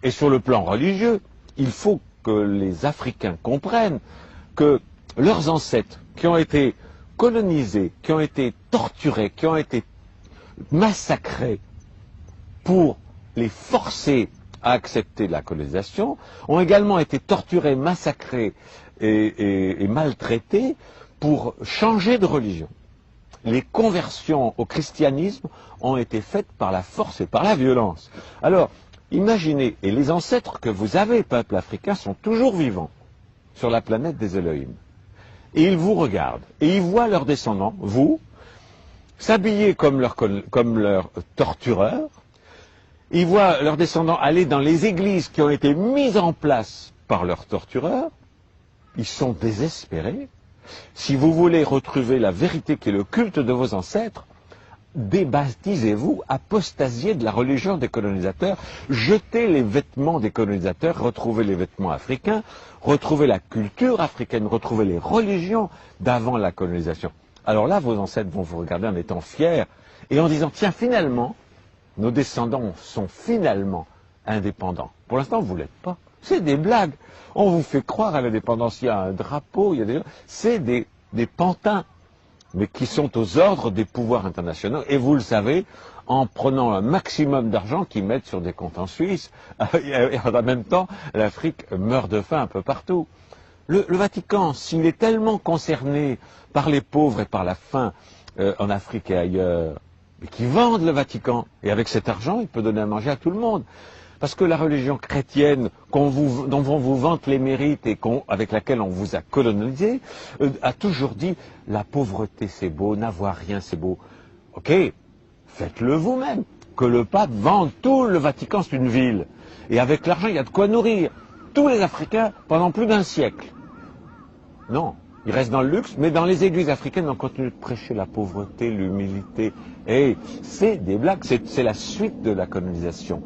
Et sur le plan religieux, il faut que les Africains comprennent que leurs ancêtres qui ont été colonisés, qui ont été torturés, qui ont été massacrés pour les forcer à accepter la colonisation, ont également été torturés, massacrés et maltraités pour changer de religion. Les conversions au christianisme ont été faites par la force et par la violence. Alors, imaginez, et les ancêtres que vous avez, peuple africain, sont toujours vivants sur la planète des Elohim. Et ils vous regardent, et ils voient leurs descendants, vous, s'habiller comme leurs tortureurs. Ils voient leurs descendants aller dans les églises qui ont été mises en place par leurs tortureurs. Ils sont désespérés. Si vous voulez retrouver la vérité qui est le culte de vos ancêtres, débaptisez-vous, apostasiez de la religion des colonisateurs, jetez les vêtements des colonisateurs, retrouvez les vêtements africains, retrouvez la culture africaine, retrouvez les religions d'avant la colonisation. Alors là, vos ancêtres vont vous regarder en étant fiers et en disant, tiens, finalement, nos descendants sont finalement indépendants. Pour l'instant, vous ne l'êtes pas. C'est des blagues. On vous fait croire à l'indépendance. Il y a un drapeau, il y a des... C'est des pantins, mais qui sont aux ordres des pouvoirs internationaux. Et vous le savez, en prenant un maximum d'argent qu'ils mettent sur des comptes en Suisse. Et en même temps, l'Afrique meurt de faim un peu partout. Le Vatican, s'il est tellement concerné par les pauvres et par la faim en Afrique et ailleurs, mais qui vendent le Vatican, et avec cet argent, il peut donner à manger à tout le monde. Parce que la religion chrétienne dont on vous vante les mérites et avec laquelle on vous a colonisé, a toujours dit, la pauvreté c'est beau, n'avoir rien c'est beau. Ok, faites-le vous-même. Que le pape vende tout le Vatican, c'est une ville. Et avec l'argent, il y a de quoi nourrir tous les Africains pendant plus d'un siècle. Non, ils restent dans le luxe, mais dans les églises africaines, on continue de prêcher la pauvreté, l'humilité. Et c'est des blagues, c'est la suite de la colonisation.